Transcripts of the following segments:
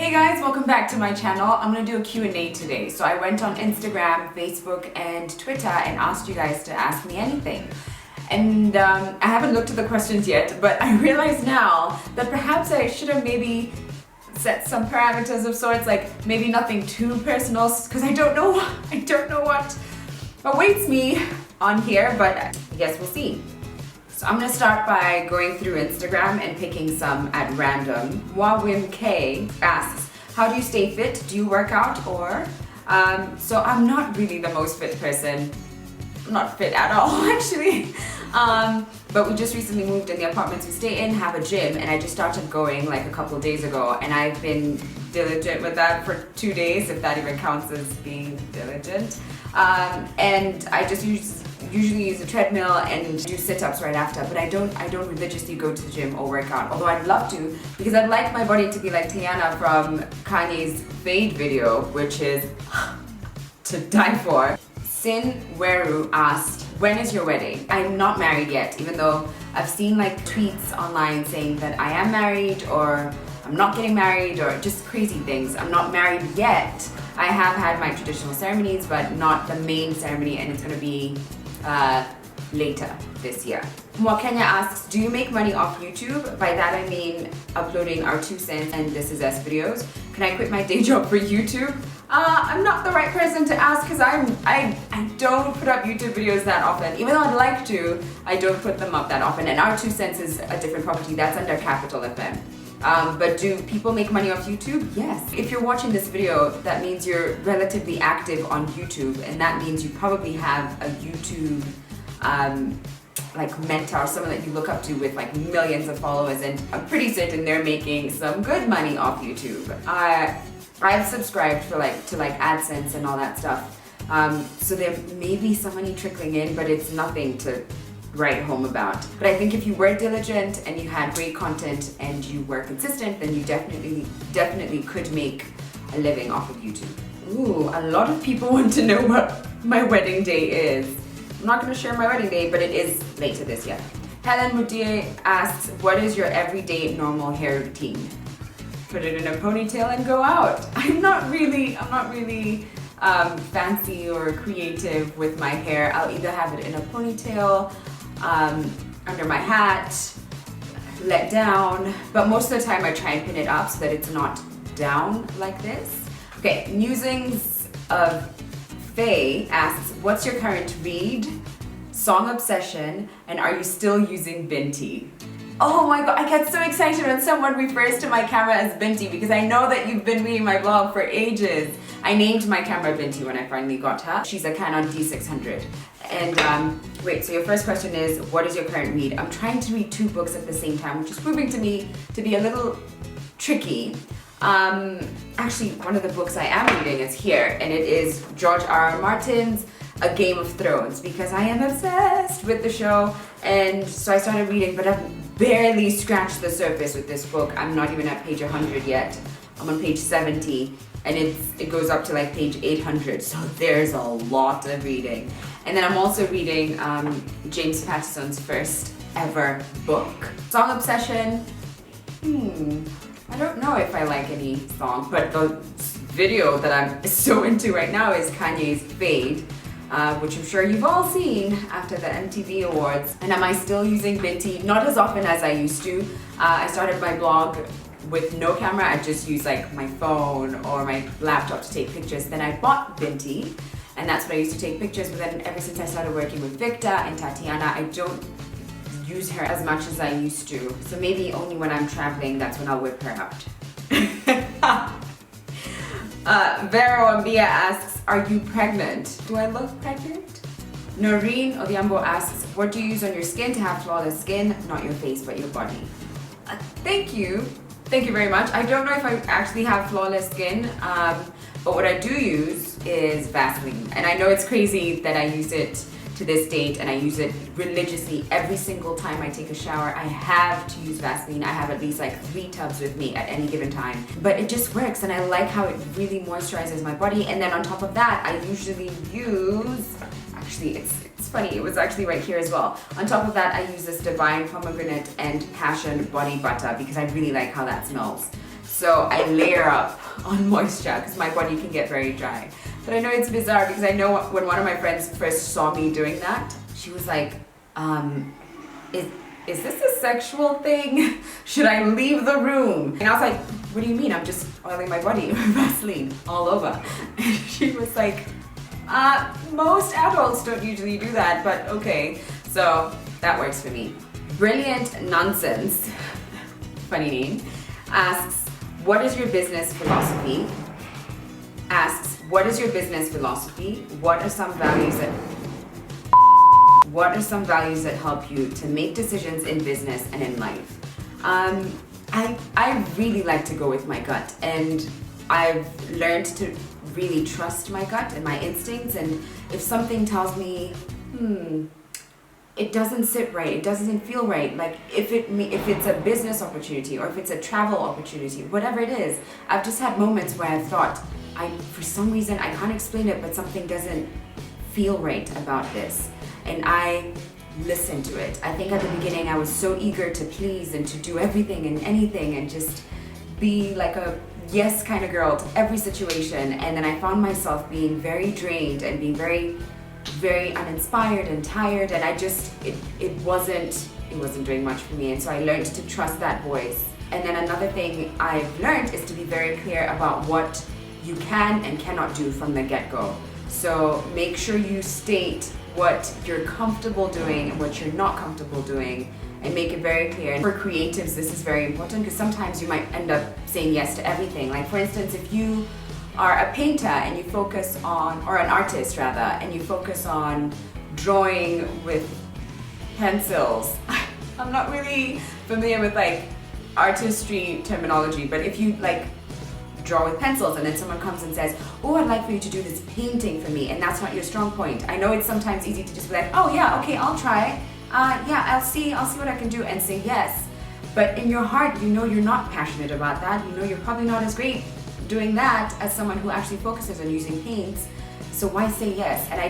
Hey guys, welcome back to my channel. I'm gonna do a Q&A today. So I went on Instagram, Facebook, and Twitter and asked you guys to ask me anything. And I haven't looked at the questions yet, but I realize now that perhaps I should have maybe set some parameters of sorts, like maybe nothing too personal, because I don't know what awaits me on here, but I guess we'll see. So I'm gonna start by going through Instagram and picking some at random. Wawim K asks, how do you stay fit? Do you work out or? So I'm not really the most fit person. I'm not fit at all, actually. But we just recently moved in the apartments we stay in, have a gym, and I just started going like a couple of days ago, and I've been diligent with that for 2 days, if that even counts as being diligent. And I just usually use a treadmill and do sit-ups right after, but I don't religiously go to the gym or work out, although I'd love to, because I'd like my body to be like Tiana from Kanye's Fade video, which is to die for. Sin Weru asked, when is your wedding? I'm not married yet, even though I've seen like tweets online saying that I am married or I'm not getting married or just crazy things. I'm not married yet. I have had my traditional ceremonies, but not the main ceremony, and it's gonna be later this year. Mwakenya asks, do you make money off YouTube? By that I mean uploading our 2 cents and This Is Us videos. Can I quit my day job for YouTube? I'm not the right person to ask, because I don't put up YouTube videos that often. Even though I'd like to, I don't put them up that often. And our 2 cents is a different property. That's under Capital FM. But do people make money off YouTube? Yes. If you're watching this video, that means you're relatively active on YouTube, and that means you probably have a YouTube like mentor, someone that you look up to with like millions of followers, and I'm pretty certain they're making some good money off YouTube. I've subscribed to AdSense and all that stuff, so there may be some money trickling in, but it's nothing to write home about. But I think if you were diligent and you had great content and you were consistent, then you definitely could make a living off of YouTube. Ooh, a lot of people want to know what my wedding day is. I'm not going to share my wedding day, but it is later this year. Helen Mundia asks, what is your everyday normal hair routine? Put it in a ponytail and go out. I'm not really fancy or creative with my hair. I'll either have it in a ponytail, under my hat, let down, but most of the time I try and pin it up so that it's not down like this. Okay, Musings of Faye asks, what's your current read, song obsession, and are you still using Binti? Oh my god, I get so excited when someone refers to my camera as Binti, because I know that you've been reading my blog for ages. I named my camera Binti when I finally got her. She's a Canon D600. And wait, so your first question is, what is your current read? I'm trying to read 2 books at the same time, which is proving to me to be a little tricky. Actually, one of the books I am reading is here, and it is George R.R. Martin's A Game of Thrones, because I am obsessed with the show, and so I started reading, but I've barely scratched the surface with this book. I'm not even at page 100 yet. I'm on page 70, and it goes up to like page 800, so there's a lot of reading. And then I'm also reading James Patterson's first ever book. Song obsession, I don't know if I like any song, but the video that I'm so into right now is Kanye's Fade, which I'm sure you've all seen after the MTV Awards. And am I still using Binti? Not as often as I used to. I started my blog with no camera. I just use like my phone or my laptop to take pictures. Then I bought Binti, and that's what I used to take pictures. But then ever since I started working with Victor and Tatiana, I don't use her as much as I used to. So maybe only when I'm traveling, that's when I'll whip her out. Vero Ambia asks, are you pregnant? Do I look pregnant? Noreen Odhiambo asks, what do you use on your skin to have flawless skin? Not your face, but your body. Thank you. Thank you very much. I don't know if I actually have flawless skin, but what I do use is Vaseline. And I know it's crazy that I use it to this date, and I use it religiously every single time I take a shower. I have to use Vaseline. I have at least like 3 tubs with me at any given time, but it just works, and I like how it really moisturizes my body. And then on top of that, I usually use, actually it's funny, it was actually right here as well. On top of that, I use this Divine Pomegranate and Passion body butter, because I really like how that smells. So I layer up on moisture because my body can get very dry. But I know it's bizarre because I know when one of my friends first saw me doing that, she was like, is this a sexual thing? Should I leave the room? And I was like, what do you mean? I'm just oiling my body with Vaseline all over. And she was like, most adults don't usually do that, but okay. So that works for me. Brilliant Nonsense, funny name, asks, what is your business philosophy? Asks, what is your business philosophy? What are some values that help you to make decisions in business and in life? I really like to go with my gut, and I've learned to really trust my gut and my instincts, and if something tells me, it doesn't sit right, it doesn't feel right, like if it's a business opportunity or if it's a travel opportunity, whatever it is, I've just had moments where I've thought, for some reason, I can't explain it, but something doesn't feel right about this. And I listen to it. I think at the beginning I was so eager to please and to do everything and anything and just be like a yes kind of girl to every situation. And then I found myself being very drained and being very, very uninspired and tired. And I just, it wasn't doing much for me. And so I learned to trust that voice. And then another thing I've learned is to be very clear about what you can and cannot do from the get-go. So make sure you state what you're comfortable doing and what you're not comfortable doing, and make it very clear. And for creatives, this is very important because sometimes you might end up saying yes to everything. Like for instance, if you are a painter and you focus on, or an artist rather, and you focus on drawing with pencils. I'm not really familiar with like artistry terminology, but if you like draw with pencils and then someone comes and says, oh, I'd like for you to do this painting for me, and that's not your strong point. I know it's sometimes easy to just be like, oh yeah, okay, I'll try. Yeah, I'll see what I can do, and say yes. But in your heart, you know you're not passionate about that. You know you're probably not as great doing that as someone who actually focuses on using paints. So why say yes? And I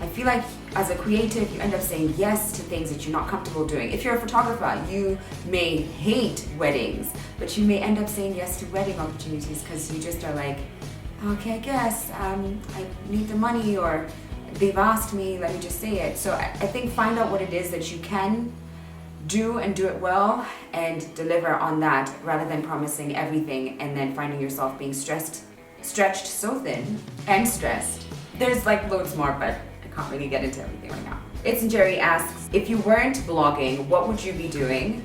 feel like as a creative, you end up saying yes to things that you're not comfortable doing. If you're a photographer, you may hate weddings, but you may end up saying yes to wedding opportunities because you just are like, okay, I guess, I need the money, or they've asked me, let me just say it. So I think find out what it is that you can do and do it well and deliver on that, rather than promising everything and then finding yourself being stretched so thin and stressed. There's like loads more, but I can't really get into everything right now. It's Jerry asks, if you weren't blogging, what would you be doing?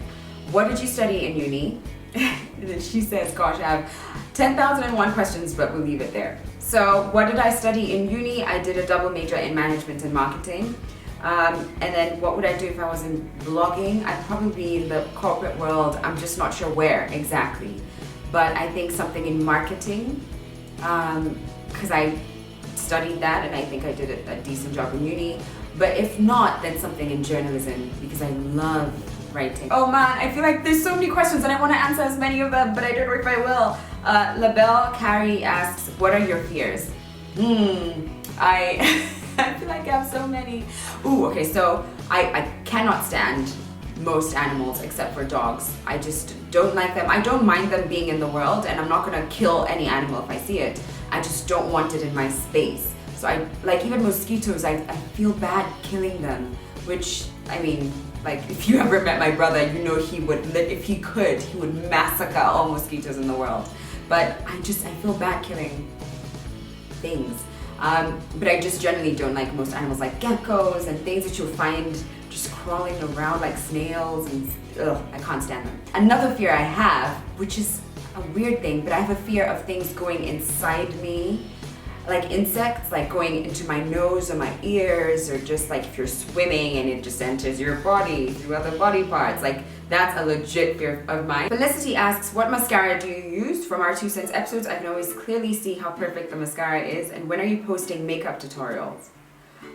What did you study in uni? And then she says, gosh, I have 10,001 questions, but we'll leave it there. So what did I study in uni? I did a double major in management and marketing. And then what would I do if I wasn't blogging? I'd probably be in the corporate world. I'm just not sure where exactly. But I think something in marketing, because I studied that and I think I did a decent job in uni. But if not, then something in journalism, because I love writing. Oh man, I feel like there's so many questions and I want to answer as many of them, but I don't know if I will. Labelle Carey asks, what are your fears? I feel like I have so many. Ooh, okay, so I cannot stand most animals except for dogs. I just don't like them. I don't mind them being in the world, and I'm not gonna kill any animal if I see it. I just don't want it in my space. So I, like even mosquitoes, I feel bad killing them, which, I mean, like if you ever met my brother, you know he would, if he could, he would massacre all mosquitoes in the world. But I feel bad killing things. But I just generally don't like most animals, like geckos and things that you'll find just crawling around like snails, and I can't stand them. Another fear I have, which is a weird thing, but I have a fear of things going inside me, like insects, like going into my nose or my ears, or just like if you're swimming and it just enters your body through other body parts. Like that's a legit fear of mine. Felicity asks, what mascara do you use? From our 2 Cents episodes, I can always clearly see how perfect the mascara is. And when are you posting makeup tutorials?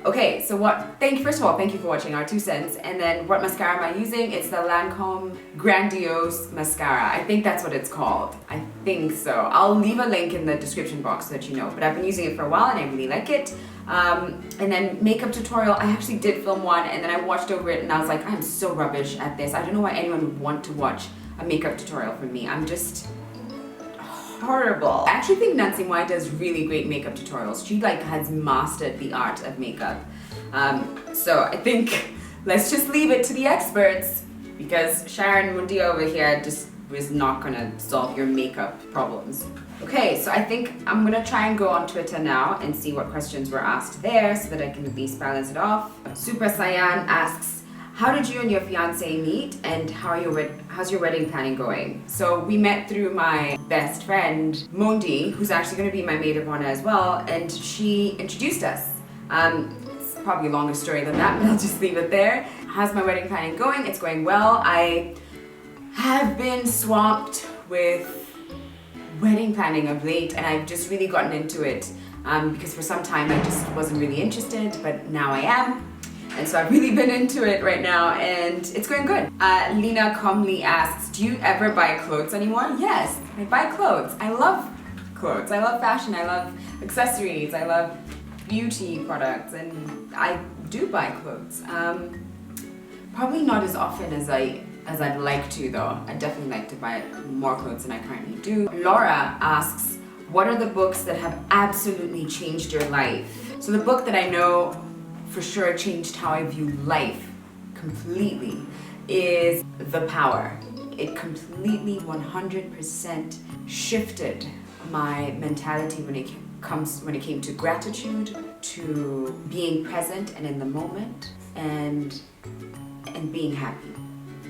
Okay, so first of all, thank you for watching our 2 Cents. And then what mascara am I using? It's the Lancome Grandiose Mascara. I think that's what it's called. I think so. I'll leave a link in the description box so that you know. But I've been using it for a while and I really like it. And then makeup tutorial, I actually did film one and then I watched over it and I was like, I'm so rubbish at this. I don't know why anyone would want to watch a makeup tutorial from me. I'm just horrible. I actually think Nancy Moy does really great makeup tutorials. She like has mastered the art of makeup. So I think let's just leave it to the experts, because Sharon Mundia over here just was not gonna solve your makeup problems. Okay, so I think I'm gonna try and go on Twitter now and see what questions were asked there so that I can at least balance it off. Super Cyan asks, how did you and your fiance meet, and how's your wedding planning going? So we met through my best friend, Mundia, who's actually gonna be my maid of honor as well, and she introduced us. It's probably a longer story than that, but I'll just leave it there. How's my wedding planning going? It's going well. I have been swamped with wedding planning of late, and I've just really gotten into it because for some time I just wasn't really interested, but now I am. And so I've really been into it right now, and it's going good. Lena Comley asks, do you ever buy clothes anymore? Yes, I buy clothes. I love clothes. I love fashion. I love accessories. I love beauty products, and I do buy clothes. Probably not as often as I'd like to, though. I'd definitely like to buy more clothes than I currently do. Laura asks, what are the books that have absolutely changed your life? So the book that I know for sure changed how I view life completely is The Power. It completely 100% shifted my mentality when it came to gratitude, to being present and in the moment, and being happy.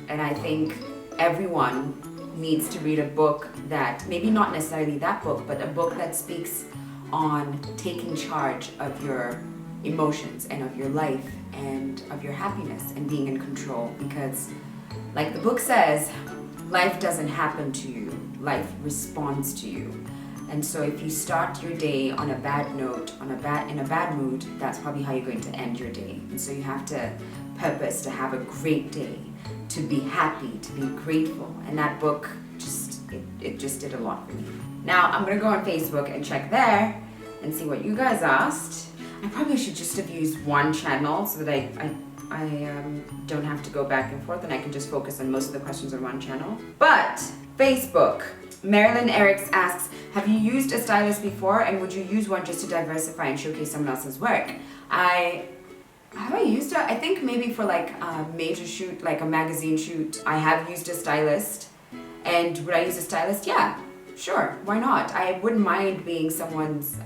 And I think everyone needs to read a book that, maybe not necessarily that book, but a book that speaks on taking charge of your emotions and of your life and of your happiness and being in control. Because like the book says, life doesn't happen to you, life responds to you. And so if you start your day on a bad note, in a bad mood, that's probably how you're going to end your day. And so you have to purpose to have a great day, to be happy, to be grateful. And that book it just did a lot for me. Now I'm gonna go on Facebook and check there and see what you guys asked. I probably should just have used one channel so that I don't have to go back and forth, and I can just focus on most of the questions on one channel. But Facebook, Marilyn Eriks asks, have you used a stylist before, and would you use one just to diversify and showcase someone else's work? Have I used it? I think maybe for like a major shoot, like a magazine shoot, I have used a stylist. And would I use a stylist? Yeah, sure, why not? I wouldn't mind being someone's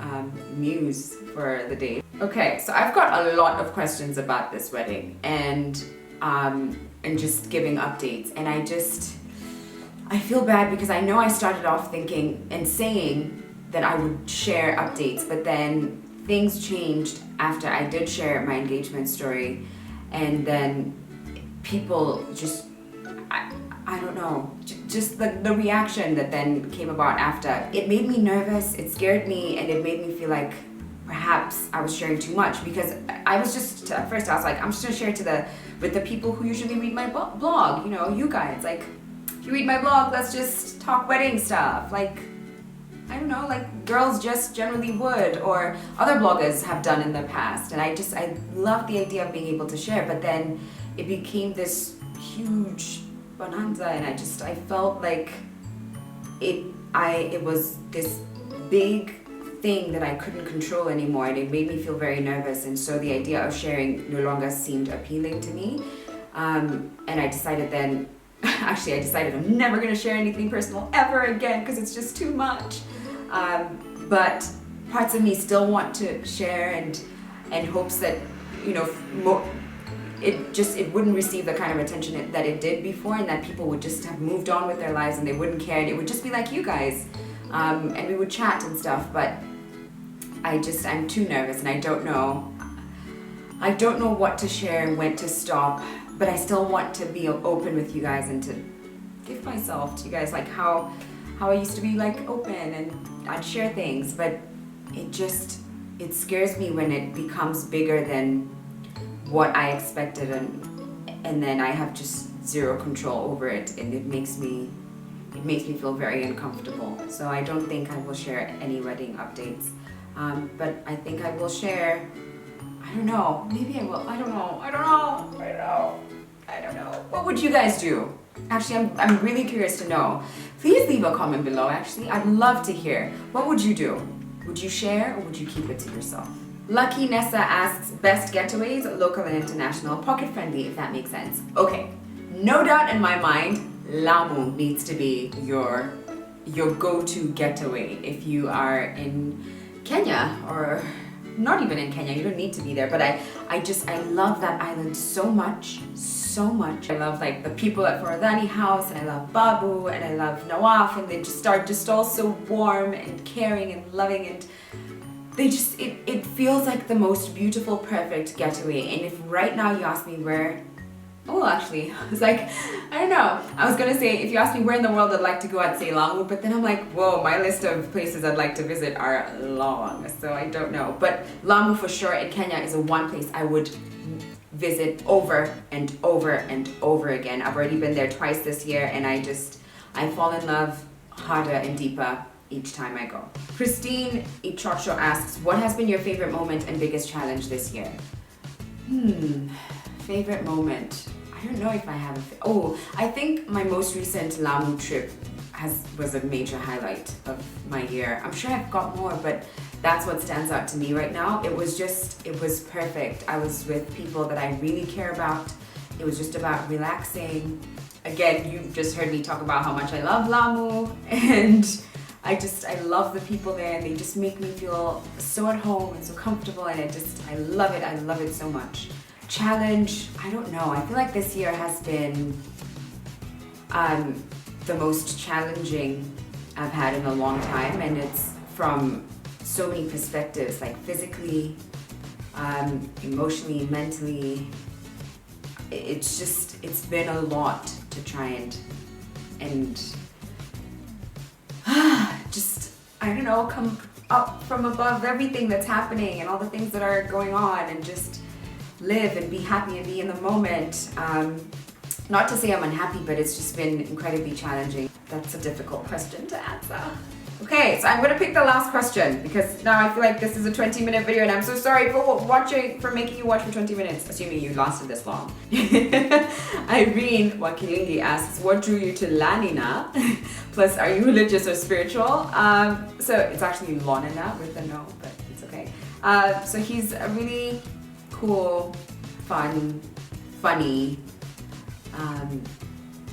muse for the day. Okay, so I've got a lot of questions about this wedding and just giving updates, and I feel bad because I know I started off thinking and saying that I would share updates, but then things changed after I did share my engagement story, and then people just, I don't know, just the reaction that then came about after. It made me nervous, it scared me, and it made me feel like perhaps I was sharing too much, because I was just, at first I was like, I'm just gonna share with the people who usually read my blog, you know, you guys, like, if you read my blog, let's just talk wedding stuff, like, I don't know, like girls just generally would, or other bloggers have done in the past. And I love the idea of being able to share, but then it became this huge bonanza, and I felt like it was this big thing that I couldn't control anymore, and it made me feel very nervous, and so the idea of sharing no longer seemed appealing to me. And I decided then, actually I decided I'm never going to share anything personal ever again because it's just too much. But parts of me still want to share, and hopes that, you know, it wouldn't receive the kind of attention that it did before, and that people would just have moved on with their lives and they wouldn't care, and it would just be like you guys, and we would chat and stuff. But I'm too nervous, and I don't know what to share and when to stop, but I still want to be open with you guys and to give myself to you guys, like how I used to be like open and I'd share things, but it scares me when it becomes bigger than what I expected, and then I have just zero control over it, and it makes me feel very uncomfortable. So I don't think I will share any wedding updates, but I think I will share, I don't know, maybe I will, I don't know. What would you guys do? Actually, I'm really curious to know. Please leave a comment below, actually. I'd love to hear. What would you do? Would you share or would you keep it to yourself? Lucky Nessa asks, best getaways, local and international, pocket friendly, if that makes sense. Okay, no doubt in my mind, Lamu needs to be your go-to getaway if you are in Kenya, or not even in Kenya, you don't need to be there, but I love that island so much. I love like the people at Foradhani House, and I love Babu, and I love Nawaf, and they just are just all so warm and caring and loving, and they just, it feels like the most beautiful, perfect getaway. And if right now you ask me where, oh actually, I was like, I don't know. I was gonna say, if you ask me where in the world I'd like to go, I'd say Lamu, but then I'm like, whoa, my list of places I'd like to visit are long, so I don't know. But Lamu for sure in Kenya is the one place I would visit over and over and over again. I've already been there twice this year, and I fall in love harder and deeper each time I go. Christine Ichocho asks, what has been your favorite moment and biggest challenge this year? Favorite moment. I don't know if I have I think my most recent Lamu trip was a major highlight of my year. I'm sure I've got more, but that's what stands out to me right now. It was perfect. I was with people that I really care about. It was just about relaxing. Again, you just heard me talk about how much I love Lamu, and I love the people there, and they just make me feel so at home and so comfortable, and I love it so much. Challenge, I don't know. I feel like this year has been the most challenging I've had in a long time, and it's from so many perspectives, like physically, emotionally, mentally. It's been a lot to try and just, I don't know, come up from above everything that's happening and all the things that are going on, and just live and be happy and be in the moment. Not to say I'm unhappy, but it's just been incredibly challenging. That's a difficult question to answer. Okay, so I'm gonna pick the last question, because now I feel like this is a 20-minute video, and I'm so sorry for making you watch for 20 minutes, assuming you lasted this long. Irene Wakilingi asks, what drew you to Lanina? Plus, are you religious or spiritual? So it's actually Lonina with a no, but it's okay. So he's a really cool, fun, funny,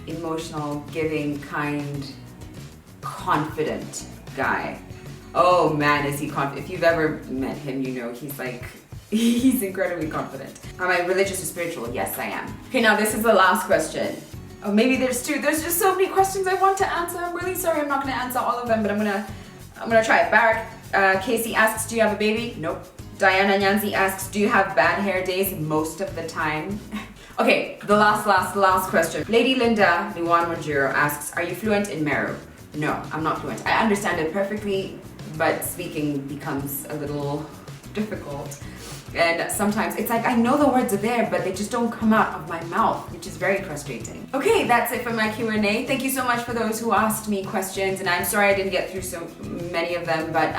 emotional, giving, kind, confident guy. Oh man, is he confident. If you've ever met him, you know he's incredibly confident. Am I religious or spiritual? Yes, I am. Okay, now this is the last question. Oh, maybe there's two. There's just so many questions I want to answer. I'm really sorry I'm not going to answer all of them, but I'm gonna try it. Barak Casey asks, do you have a baby? Nope. Diana Nyanzi asks, do you have bad hair days? Most of the time. Okay, the last question. Lady Linda Luan Wanjiro asks, are you fluent in Meru? No, I'm not fluent. I understand it perfectly, but speaking becomes a little difficult. And sometimes it's like I know the words are there, but they just don't come out of my mouth, which is very frustrating. Okay, that's it for my Q&A. Thank you so much for those who asked me questions, and I'm sorry I didn't get through so many of them, but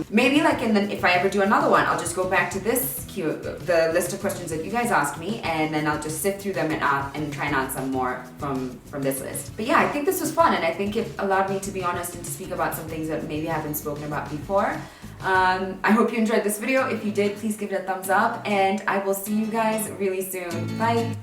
maybe like if I ever do another one, I'll just go back to the list of questions that you guys asked me, and then I'll just sift through them and try and answer more from this list. But yeah, I think this was fun, and I think it allowed me to be honest and to speak about some things that maybe I haven't spoken about before. I hope you enjoyed this video. If you did, please give it a thumbs up, and I will see you guys really soon. Bye!